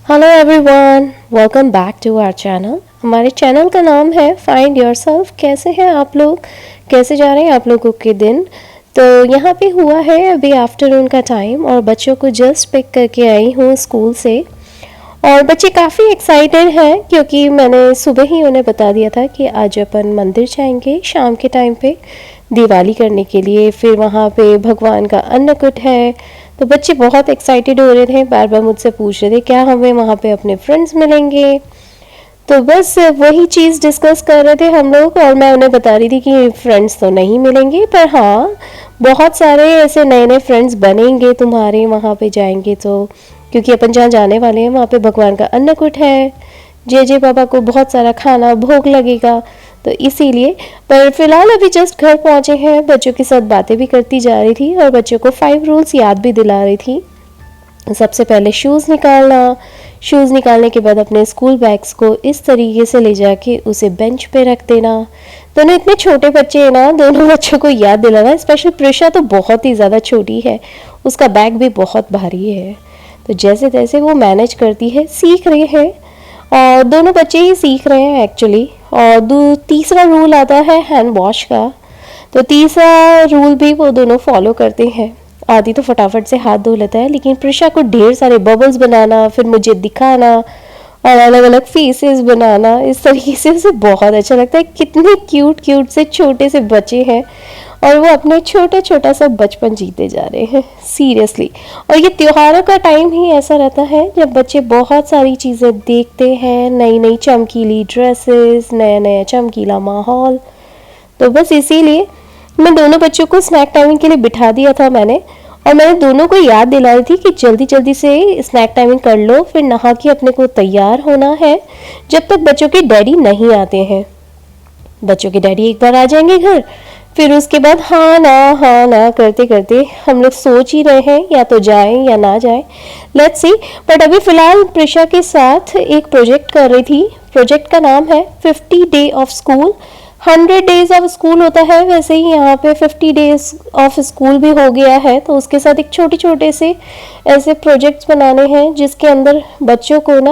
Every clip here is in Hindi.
Hello everyone, welcome back to our channel. हमारे चैनल का नाम है फाइंड योरसेल्फ। कैसे हैं आप लोग? कैसे जा रहे हैं आप लोगों के दिन? तो यहाँ पे हुआ है अभी आफ्टरनून का टाइम और बच्चों को जस्ट पिक करके आई हूँ स्कूल से। और बच्चे काफ़ी एक्साइटेड हैं क्योंकि मैंने सुबह ही उन्हें बता दिया था कि आज अपन मंदिर जाएंगे शाम के टाइम पे दिवाली करने के लिए। फिर वहाँ पे भगवान का अन्नकूट है। तो बच्चे बहुत एक्साइटेड हो रहे थे, बार बार मुझसे पूछ रहे थे क्या हमें वहाँ पे अपने फ्रेंड्स मिलेंगे। तो बस वही चीज़ डिस्कस कर रहे थे हम लोग और मैं उन्हें बता रही थी कि फ्रेंड्स तो नहीं मिलेंगे, पर हाँ बहुत सारे ऐसे नए नए फ्रेंड्स बनेंगे तुम्हारे वहाँ पे जाएंगे तो। क्योंकि अपन जहाँ जाने वाले हैं वहाँ पे भगवान का अन्नकूट है, जे बाबा को बहुत सारा खाना भोग लगेगा, तो इसीलिए। पर फिलहाल अभी जस्ट घर पहुँचे हैं, बच्चों के साथ बातें भी करती जा रही थी और बच्चों को 5 रूल्स याद भी दिला रही थी। सबसे पहले शूज़ निकालना, शूज़ निकालने के बाद अपने स्कूल बैग्स को इस तरीके से ले जाके उसे बेंच पे रख देना। दोनों इतने छोटे बच्चे हैं ना, दोनों बच्चों को याद दिलाना। स्पेशल प्रिशा तो बहुत ही ज़्यादा छोटी है, उसका बैग भी बहुत भारी है। तो जैसे तैसे वो मैनेज करती है, सीख रहे हैं और दोनों बच्चे ही सीख रहे हैं एक्चुअली। और तीसरा रूल आता है हैंड वॉश का, तो तीसरा रूल भी वो दोनों फॉलो करते हैं। आदि तो फटाफट से हाथ धो लेता है, लेकिन प्रिशा को ढेर सारे बबल्स बनाना, फिर मुझे दिखाना और अलग अलग फेसेस बनाना, इस तरीके से उसे बहुत अच्छा लगता है। कितने क्यूट क्यूट से छोटे से बच्चे हैं और वो अपने छोटा छोटा सा बचपन जीते जा रहे हैं सीरियसली। और ये त्योहारों का टाइम ही ऐसा रहता है जब बच्चे बहुत सारी चीज़ें देखते हैं, नई नई चमकीली ड्रेसेस, नया नया चमकीला माहौल। तो बस इसीलिए मैं दोनों बच्चों को स्नैक टाइमिंग के लिए बिठा दिया था मैंने। और मैंने दोनों को याद दिलाई थी कि जल्दी जल्दी से स्नैक टाइमिंग कर लो, फिर नहा के अपने को तैयार होना है जब तक बच्चों के डैडी नहीं आते हैं। बच्चों के डैडी एक बार आ जाएंगे घर, फिर उसके बाद हाँ ना करते करते हम लोग सोच ही रहे हैं या तो जाएं या ना जाएं, लेट्स सी। बट अभी फिलहाल प्रिशा के साथ एक प्रोजेक्ट कर रही थी। प्रोजेक्ट का नाम है 50 day of school. 100 days of school होता है, वैसे ही यहाँ पे 50 डेज ऑफ स्कूल भी हो गया है। तो उसके साथ एक छोटे छोटे से ऐसे प्रोजेक्ट्स बनाने हैं जिसके अंदर बच्चों को ना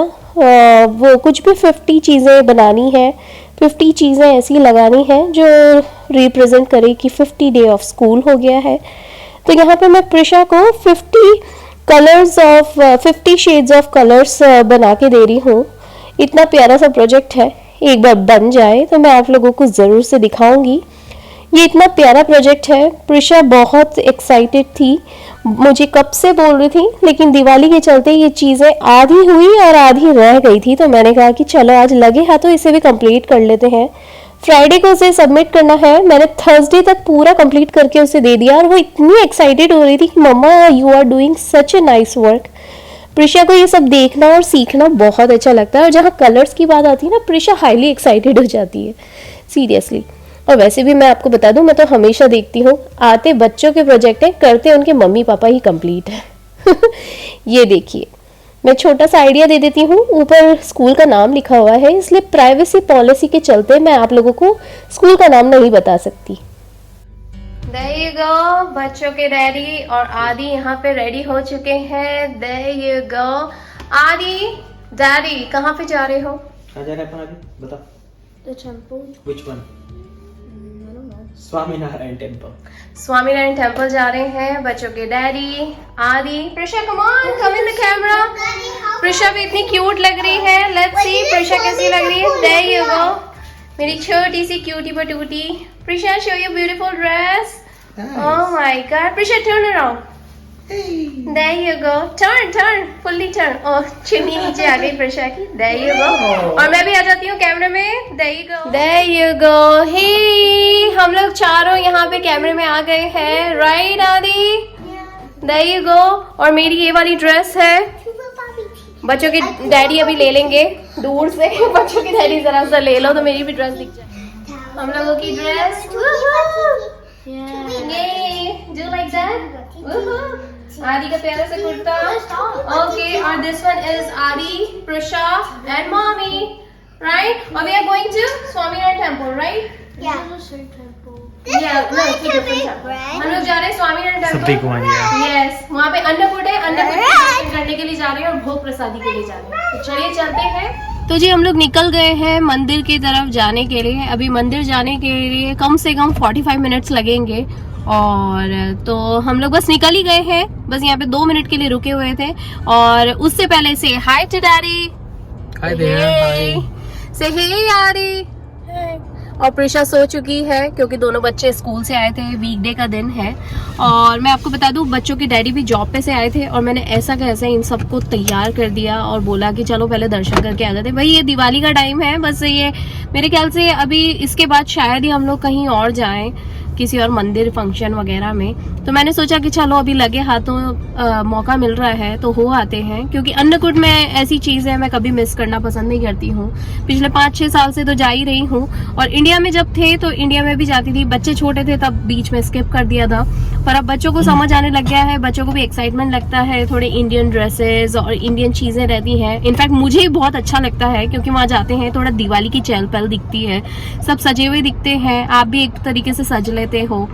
वो कुछ भी 50 चीज़ें बनानी है, 50 चीज़ें ऐसी लगानी है जो रिप्रेजेंट करे कि 50 डे ऑफ स्कूल हो गया है। तो यहाँ पे मैं प्रिशा को 50 शेड्स ऑफ कलर्स बना के दे रही हूँ। इतना प्यारा सा प्रोजेक्ट है, एक बार बन जाए तो मैं आप लोगों को ज़रूर से दिखाऊंगी। ये इतना प्यारा प्रोजेक्ट है। प्रिशा बहुत एक्साइटेड थी, मुझे कब से बोल रही थी, लेकिन दिवाली के चलते ये चीज़ें आधी हुई और आधी रह गई थी। तो मैंने कहा कि चलो आज लगे हाथों इसे भी कंप्लीट कर लेते हैं। फ्राइडे को उसे सबमिट करना है, मैंने थर्सडे तक पूरा कंप्लीट करके उसे दे दिया और वो इतनी एक्साइटेड हो रही थी कि mamma you are doing such a nice work. Prisha को ये सब देखना और सीखना बहुत अच्छा लगता है और जहाँ कलर्स की बात आती है ना, प्रिशा हाईली एक्साइटेड हो जाती है सीरियसली। और वैसे भी मैं आपको बता दूं, मैं तो हमेशा देखती हूँ आते बच्चों के प्रोजेक्ट हैं, करते उनके मम्मी पापा ही कंप्लीट है। ये देखिए, मैं छोटा सा आइडिया दे देती हूँ। ऊपर स्कूल का नाम लिखा हुआ है, इसलिए प्राइवेसी पॉलिसी के चलते मैं आप लोगों को स्कूल का नाम नहीं बता सकती। There you go, बच्चों के डैडी और आदि यहाँ पे रेडी हो चुके हैं। There you go, आदि डैडी कहाँ पे जा रहे हो? कहाँ जा रहे हैं अपन आगे? बता। The temple. Which one? I don't know. Swaminarayan temple. Swaminarayan temple जा रहे हैं बच्चों के डैडी आदि। Prisha come on, come in the camera. Prisha भी इतनी क्यूट लग रही है, लेट्स सी प्रिशा कैसी लग रही है। There you go, मेरी छोटी सी क्यूटी बटूटी। Prisha show your beautiful dress. Oh my God, Prisha turn around. There you go, turn, fully turn. Oh, चिन्नी नीचे आ गई प्रिशा की। There you go. और मैं भी आ जाती हूँ कैमरे में। There you go. Hey, हम लोग चारों यहाँ पे कैमरे में आ गए हैं, राइट आदि? There you go. और मेरी ये वाली ड्रेस है। बच्चों के डैडी अभी ले लेंगे दूर से। बच्चों के डैडी जरा सा ले लो तो मेरी भी ड्रेस दिख जाए। हम लोगों की ड्रेस, do like that? आदि का प्यारा सा कुर्ता। ओके, और this one is Adi, Prisha and mommy, right? और we are going to Swaminarayan temple, right? Yeah. Yeah, no, it's a different temple. हम लोग जा रहे हैं स्वामीनारायण टेम्पल। सती कुमारी। यस, वहाँ पे अन्नकूट है, अन्नकूट के दर्शन करने के लिए जा रहे हैं और भोग प्रसादी के लिए जा रहे हैं। तो चलिए चलते हैं। तो जी हम लोग निकल गए हैं मंदिर की तरफ जाने के लिए। अभी मंदिर जाने के लिए कम से कम 45 मिनट्स लगेंगे और तो हम लोग बस निकल ही गए हैं। बस यहाँ पे 2 मिनट के लिए रुके हुए थे और उससे पहले से हाय टू डैडी, हाय देयर, से हे यारी। और प्रिशा सो चुकी है क्योंकि दोनों बच्चे स्कूल से आए थे, वीकडे का दिन है। और मैं आपको बता दूं बच्चों के डैडी भी जॉब पे से आए थे और मैंने ऐसा कैसे इन सबको तैयार कर दिया और बोला कि चलो पहले दर्शन करके आ जाते। भाई ये दिवाली का टाइम है, बस ये मेरे ख्याल से अभी इसके बाद शायद ही हम लोग कहीं और जाएं किसी और मंदिर फंक्शन वगैरह में। तो मैंने सोचा कि चलो अभी लगे हाथों मौका मिल रहा है तो हो आते हैं, क्योंकि अन्नकूट में ऐसी चीज है मैं कभी मिस करना पसंद नहीं करती हूँ। पिछले 5-6 साल से तो जा ही रही हूँ और इंडिया में जब थे तो इंडिया में भी जाती थी। बच्चे छोटे थे तब बीच में स्किप कर दिया था, पर अब बच्चों को समझ आने लग गया है, बच्चों को भी एक्साइटमेंट लगता है, थोड़े इंडियन ड्रेसेस और इंडियन चीजें रहती हैं। इनफैक्ट मुझे ही बहुत अच्छा लगता है क्योंकि वहाँ जाते हैं थोड़ा दिवाली की चहल पहल दिखती है, सब सजे हुए दिखते हैं, आप भी एक तरीके से सज लेते हो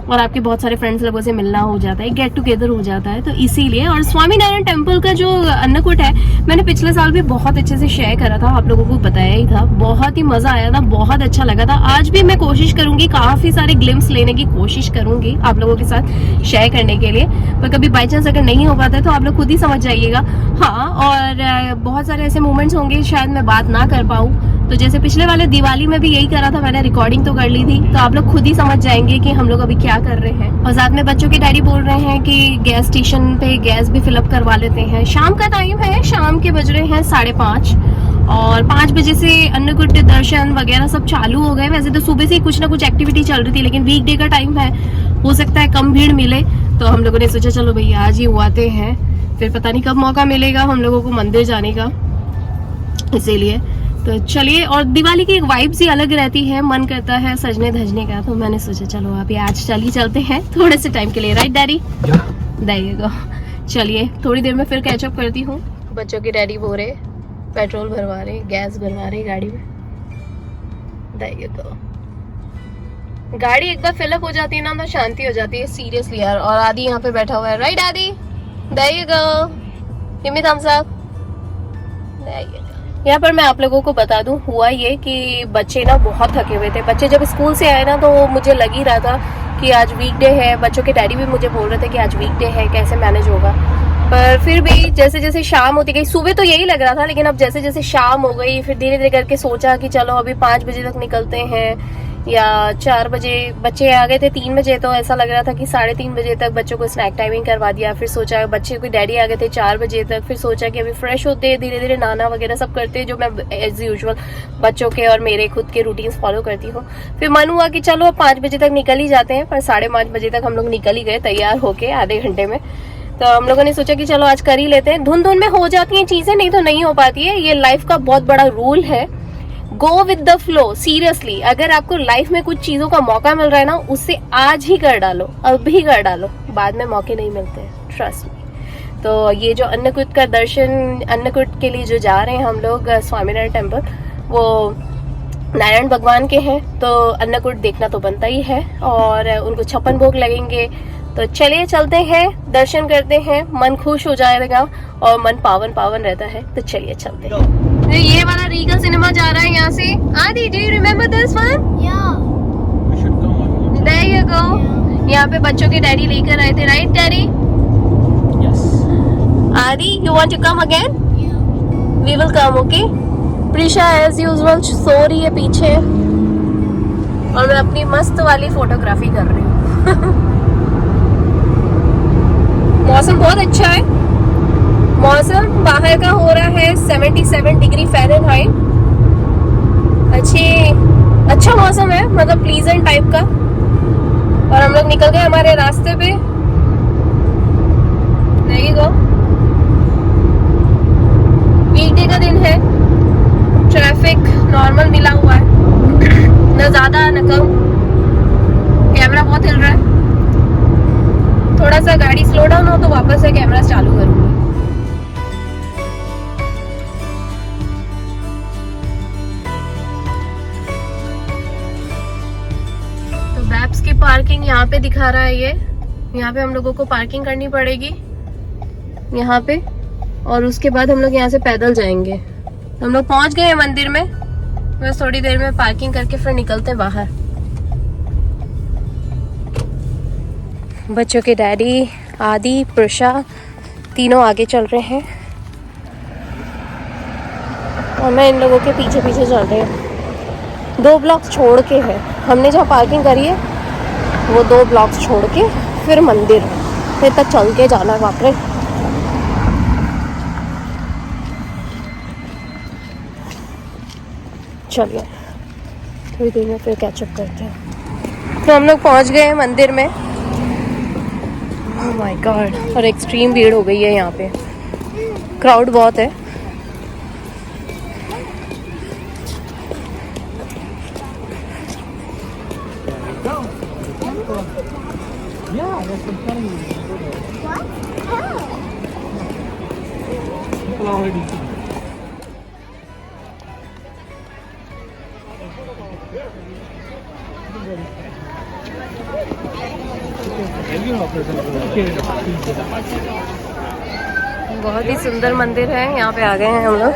और आपके बहुत सारे फ्रेंड्स लोगों से मिलना हो जाता है, गेट टुगेदर हो जाता है। तो इसीलिए और स्वामीनारायण टेम्पल का जो अन्नकूट है मैंने पिछले साल भी बहुत अच्छे से शेयर करा था, आप लोगों को बताया ही था, बहुत ही मजा आया था, बहुत अच्छा लगा था। आज भी मैं कोशिश करूंगी, काफी सारे ग्लिम्स लेने की कोशिश करूंगी आप लोगों के साथ शेयर करने के लिए, पर कभी बाई चांस अगर नहीं हो पाता है तो आप लोग खुद ही समझ जाइएगा। हाँ, और बहुत सारे ऐसे मोमेंट्स होंगे शायद मैं बात ना कर पाऊँ, तो जैसे पिछले वाले दिवाली में भी यही करा था, मैंने रिकॉर्डिंग तो कर ली थी, तो आप लोग खुद ही समझ जाएंगे कि हम लोग अभी क्या कर रहे हैं। और साथ में बच्चों के डैडी बोल रहे हैं कि गैस स्टेशन पे गैस भी फिलअप करवा लेते हैं। शाम का टाइम है, शाम के बज रहे हैं 5:30 और 5 बजे से अन्नकूट दर्शन वगैरह सब चालू हो गए। वैसे तो सुबह से ही कुछ ना कुछ एक्टिविटी चल रही थी, लेकिन वीकडे का टाइम है, हो सकता है कम भीड़ मिले, तो हम लोगों ने सोचा चलो भैया आज ही हुआते हैं, फिर पता नहीं कब मौका मिलेगा हम लोगों को मंदिर जाने का, इसीलिए तो चलिए। और दिवाली की एक वाइब्स ही अलग रहती है, मन करता है सजने धजने का, तो मैंने सोचा चलो अभी आज चलते हैं थोड़े से टाइम के लिए, राइट डैडी? देगा। चलिए थोड़ी देर में फिर कैचअप करती हूँ। बच्चों के डैडी बोल रहे पेट्रोल भरवा रहे, गैस भरवा रहे गाड़ी में, देगा। गाड़ी एक बार फिलअप हो जाती है ना तो शांति हो जाती है, सीरियसली यार। और आदि यहाँ पे बैठा हुआ है, राइट आदि? देगा, गिव मी थम्स अप। यहाँ पर मैं आप लोगों को बता दूं, हुआ ये कि बच्चे ना बहुत थके हुए थे। बच्चे जब स्कूल से आए ना तो मुझे लग ही रहा था कि आज वीकडे है, बच्चों के डैडी भी मुझे बोल रहे थे कि आज वीकडे है, कैसे मैनेज होगा। पर फिर भी जैसे जैसे शाम होती गई, सुबह तो यही लग रहा था, लेकिन अब जैसे जैसे शाम हो गई फिर धीरे धीरे करके सोचा कि चलो अभी 5 बजे तक निकलते हैं या 4 बजे। बच्चे आ गए थे 3 बजे, तो ऐसा लग रहा था कि 3:30 बजे तक बच्चों को स्नैक टाइमिंग करवा दिया। फिर सोचा बच्चे को डैडी आ गए थे 4 बजे तक, फिर सोचा कि अभी फ्रेश होते धीरे धीरे नहाना वगैरह सब करते, जो मैं एज यूजुअल बच्चों के और मेरे खुद के रूटीन्स फॉलो करती हूँ। फिर मन हुआ कि चलो 5 बजे तक निकल ही जाते हैं, पर 5:30 बजे तक हम लोग निकल ही गए तैयार होके आधे घंटे में। तो हम लोगों ने सोचा कि चलो आज कर ही लेते हैं। धुन धुन में हो जाती हैं चीजें, नहीं तो नहीं हो पाती है, ये लाइफ का बहुत बड़ा रूल है। Go with the flow, seriously. अगर आपको लाइफ में कुछ चीजों का मौका मिल रहा है ना, उसे आज ही कर डालो, अभी कर डालो, बाद में मौके नहीं मिलते, ट्रस्ट मी। तो ये जो अन्नकूट का दर्शन, अन्नकूट के लिए जो जा रहे हैं हम लोग स्वामीनारायण टेम्पल, वो नारायण भगवान के हैं, तो अन्नकूट देखना तो बनता ही है और उनको 56 भोग लगेंगे। तो चलिए चलते हैं, दर्शन करते हैं, मन खुश हो जाएगा और मन पावन पावन रहता है। तो चलिए चलते हैं। ये वाला रीगल सिनेमा जा रहा है यहाँ से। Aadi, do you remember this one? There you go. यहाँ पे बच्चों के डैडी लेकर आए थे, right daddy? Yes. Aadi, you want to come again? We will come, okay. Prisha as usual सो रही है पीछे और मैं अपनी मस्त वाली फोटोग्राफी कर रही हूँ। मौसम बहुत अच्छा है, मौसम बाहर का हो रहा है 77 डिग्री फ़ारेनहाइट। अच्छा मौसम है, मतलब प्लीजेंट टाइप का। और हम लोग निकल गए हमारे रास्ते पे, नहीं गो। वीकडे का दिन है, ट्रैफिक नॉर्मल मिला हुआ है, न ज्यादा न कम। कैमरा बहुत हिल रहा है, थोड़ा सा गाड़ी स्लो डाउन हो तो वापस से कैमरा चालू करूंगी। तो बैप्स की पार्किंग यहाँ पे दिखा रहा है ये, यहाँ पे हम लोगों को पार्किंग करनी पड़ेगी यहाँ पे, और उसके बाद हम लोग यहाँ से पैदल जाएंगे। हम लोग पहुंच गए हैं मंदिर में, बस थोड़ी देर में पार्किंग करके फिर निकलते हैं बाहर। बच्चों के डैडी आदि प्रशा तीनों आगे चल रहे हैं और मैं इन लोगों के पीछे पीछे चल रही हूँ। 2 ब्लॉक्स छोड़ के है, हमने जहाँ पार्किंग करी है वो 2 ब्लॉक्स छोड़ के फिर मंदिर है, फिर तक चल के जाना है बाप रे। चलिए थोड़ी देर में फिर कैचअप करते हैं। तो हम लोग पहुंच गए हैं मंदिर में। ओह माय गॉड, और एक्सट्रीम भीड़ हो गई है यहाँ पे, क्राउड बहुत है। बहुत ही सुंदर मंदिर है, यहाँ पे आ गए हैं हम लोग।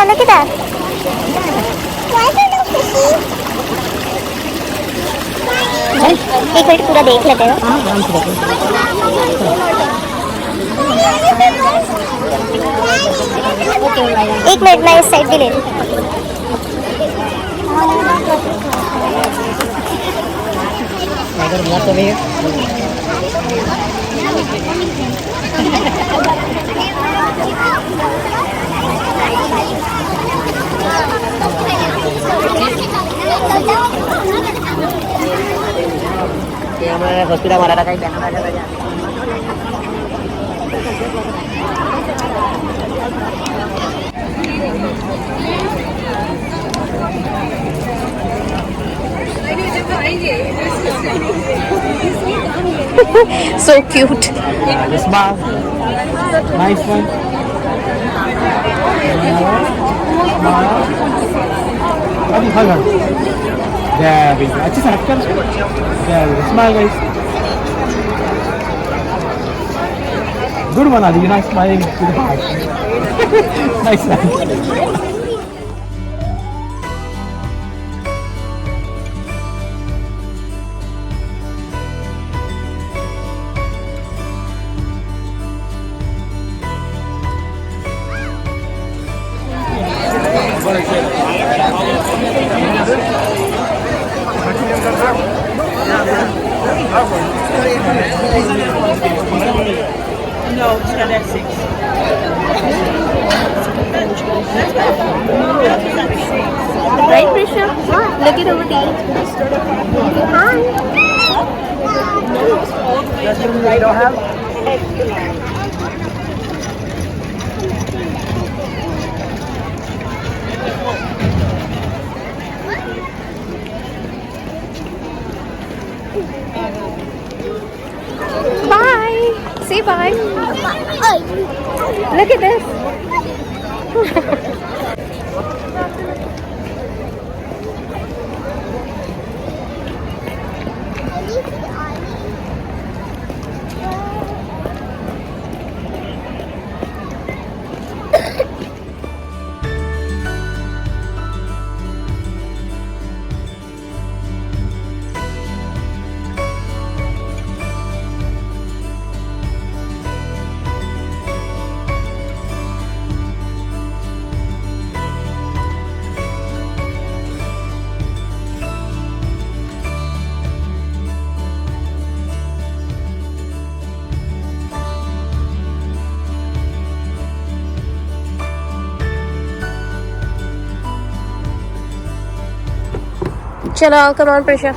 Look at that. एक मिनट पूरा देख लेते हैं। एक मिनट मैं इस साइड भी ले लूँ। हॉस्पिटल मारा था so cute. Smile. Nice one. Smile. Hadi hug her. There we go. अच्छे से हट कर. There we go. Smile guys. Good one Adi. Nice smiling to the heart. Nice one. No, not at 6. Right, Prisha? Look it over there. Hi. I don't have. Bye. Say bye. Look at this. चलो आओ, come on Prisha,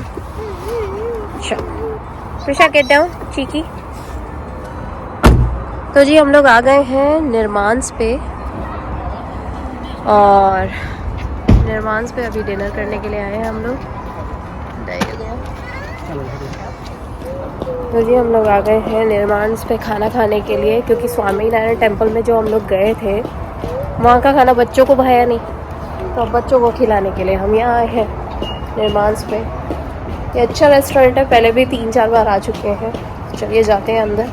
Prisha get down cheeky. तो जी हम लोग आ गए हैं निर्मांस पे, और निर्मांस पे अभी डिनर करने के लिए आए हैं हम लोग। तो जी हम लोग आ गए हैं निर्मांस पे खाना खाने के लिए, क्योंकि स्वामीनारायण टेम्पल में जो हम लोग गए थे वहाँ का खाना बच्चों को भाया नहीं, तो अब बच्चों को खिलाने के लिए हम यहाँ आए हैं निर्मांस पे। ये अच्छा रेस्टोरेंट है, पहले भी 3-4 बार आ चुके हैं। चलिए जाते हैं अंदर।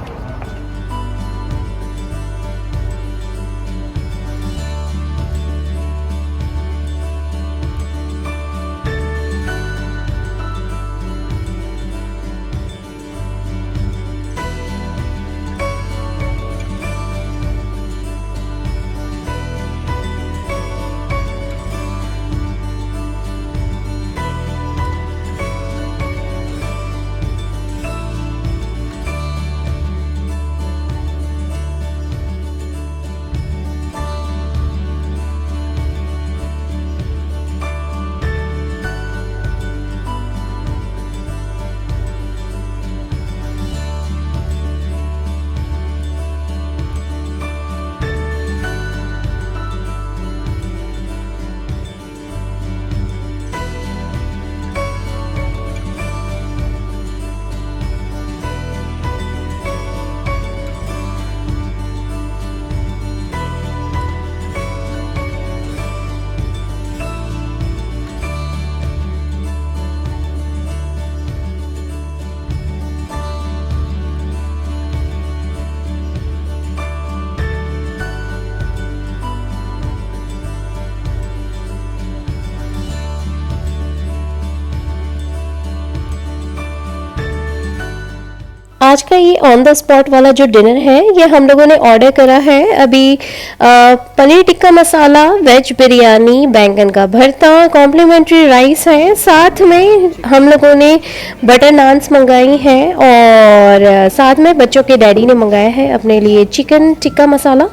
आज का ये ऑन द स्पॉट वाला जो डिनर है ये हम लोगों ने ऑर्डर करा है अभी। पनीर टिक्का मसाला, वेज बिरयानी, बैंगन का भरता, कॉम्प्लीमेंट्री राइस है, साथ में हम लोगों ने बटर नान्स मंगाई हैं, और साथ में बच्चों के डैडी ने मंगाया है अपने लिए चिकन टिक्का मसाला।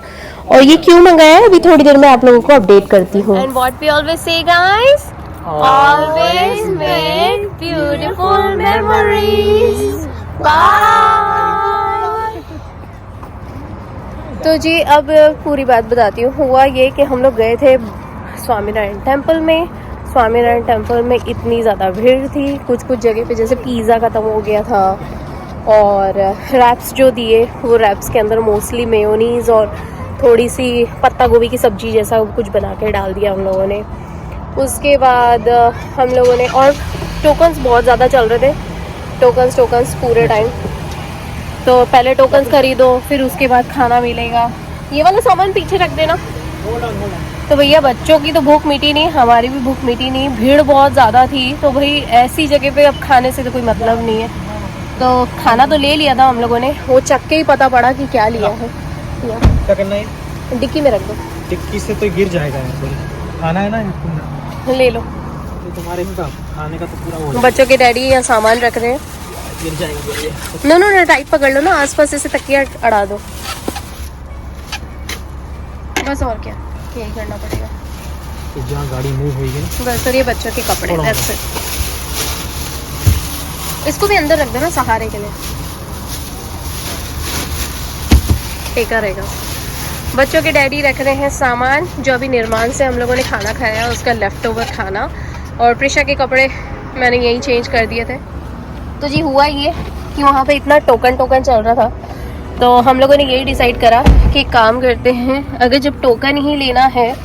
और ये क्यों मंगाया है अभी थोड़ी देर में आप लोगों को अपडेट करती हूँ। And what we always say guys, always make beautiful memories. Bye. तो जी अब पूरी बात बताती हूँ। हुआ ये कि हम लोग गए थे स्वामीनारायण टेम्पल में। स्वामीनारायण टेम्पल में इतनी ज़्यादा भीड़ थी, कुछ जगह पे जैसे पिज़्ज़ा ख़त्म हो गया था, और रैप्स जो दिए वो रैप्स के अंदर मोस्टली मेयोनीज़ और थोड़ी सी पत्ता गोभी की सब्ज़ी जैसा कुछ बना के डाल दिया हम लोगों ने। उसके बाद हम लोगों ने, और टोकन्स बहुत ज़्यादा चल रहे थे, टोकन्स पूरे टाइम। तो पहले टोकन्स खरीदो, फिर उसके बाद खाना मिलेगा। ये वाला सामान पीछे रख देना। तो भैया बच्चों की तो भूख मिटी नहीं, हमारी भी भूख मिटी नहीं, भीड़ बहुत ज़्यादा थी। तो भाई ऐसी जगह पे अब खाने से तो कोई मतलब नहीं है। तो खाना तो ले लिया था हम लोगों ने, वो चख के ही पता पड़ा कि क्या लिया है। क्या करना है? डिक्की में रख दो। डिक्की से तो गिर जाएगा यार, खाना है ना, ले लो। तुम्हारे खाने का तो पूरा हो बच्चों के डैडी यहाँ सामान रख रहे हैं, गिर जाएंगे। नो टाइट पकड़ लो ना, आसपास ऐसे तकिया अड़ा दो बस। और क्या, यही करना पड़ेगा। तो जहाँ गाड़ी मूव होगी ना बस। और ये बच्चों के कपड़े, that's it। इसको भी अंदर रख दो ना सहारे के लिए, टेका रहेगा। बच्चों के डैडी रख रहे हैं सामान, जो अभी निर्माण से हम लोगों ने खाना खाया उसका लेफ्ट ओवर खाना। और प्रिशा के कपड़े मैंने यहीं चेंज कर दिए थे। तो जी हुआ ये कि वहाँ पे इतना टोकन चल रहा था, तो हम लोगों ने यही डिसाइड करा कि काम करते हैं, अगर जब टोकन ही लेना है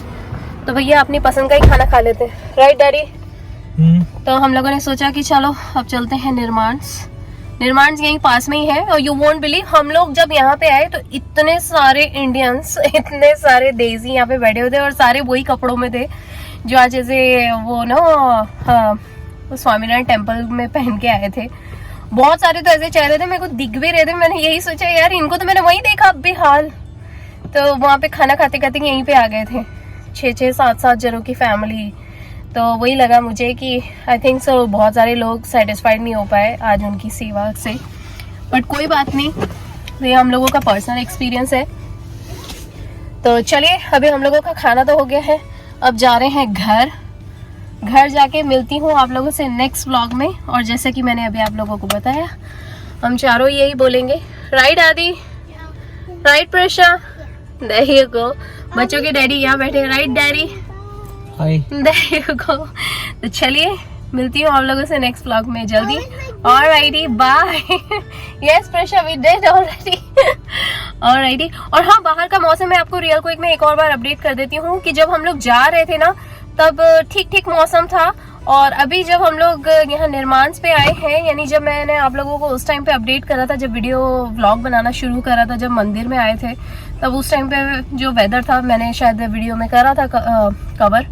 तो भैया अपनी पसंद का ही खाना खा लेते हैं, राइट डैडी? तो हम लोगों ने सोचा कि चलो अब चलते हैं निर्माण यहीं पास में ही है। और यू वोंट बिलीव, हम लोग जब यहाँ पे आए तो इतने सारे इंडियंस, इतने सारे देसी यहाँ पे बैठे हुए थे, और सारे वही कपड़ों में थे जो आज जैसे वो ना स्वामीनारायण टेम्पल में पहन के आए थे। बहुत सारे तो ऐसे चेहरे थे, मेरे को दिख भी रहे थे। मैंने यही सोचा यार इनको तो मैंने वहीं देखा बेहाल। तो वहाँ पे खाना खाते खाते यहीं पे आ गए थे, 6-6, 7-7 जनों की फैमिली। तो वही लगा मुझे कि आई थिंक सो बहुत सारे लोग सेटिस्फाइड नहीं हो पाए आज उनकी सेवा से, बट कोई बात नहीं, ये हम लोगों का पर्सनल एक्सपीरियंस है। तो चलिए अभी हम लोगों का खाना तो हो गया है, अब जा रहे हैं घर। घर जाके मिलती हूँ आप लोगों से नेक्स्ट व्लॉग में। और जैसे कि मैंने अभी आप लोगों को बताया, हम चारों यही बोलेंगे, right Adi, right Prisha, there you go. बच्चों के डैडी यहाँ बैठे, right daddy, hi. There you go. तो चलिए मिलती हूँ आप लोगों से नेक्स्ट व्लॉग में जल्दी। Alrighty, bye. Yes Presha, we did already. Alrighty. और हाँ, बाहर का मौसम मैं आपको रियल क्विक में एक और बार अपडेट कर देती हूँ कि जब हम लोग जा रहे थे ना तब ठीक ठीक मौसम था, और अभी जब हम लोग यहाँ निर्मांस पे आए हैं, यानी जब मैंने आप लोगों को उस टाइम पे अपडेट करा था, जब वीडियो व्लॉग बनाना शुरू करा था, जब मंदिर में आए थे, तब उस टाइम पे जो वेदर था, मैंने शायद वीडियो में करा था कवर,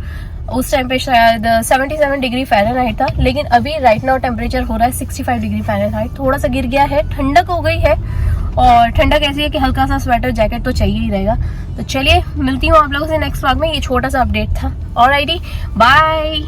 उस टाइम पे शायद 77 डिग्री फ़ारेनहाइट था। लेकिन अभी राइट नाउ टेम्परेचर हो रहा है 65 डिग्री फ़ारेनहाइट। थोड़ा सा गिर गया है, ठंडक हो गई है, और ठंडक ऐसी है कि हल्का सा स्वेटर जैकेट तो चाहिए ही रहेगा। तो चलिए मिलती हूँ आप लोगों से नेक्स्ट व्लॉग में। ये छोटा सा अपडेट था। Alrighty, bye.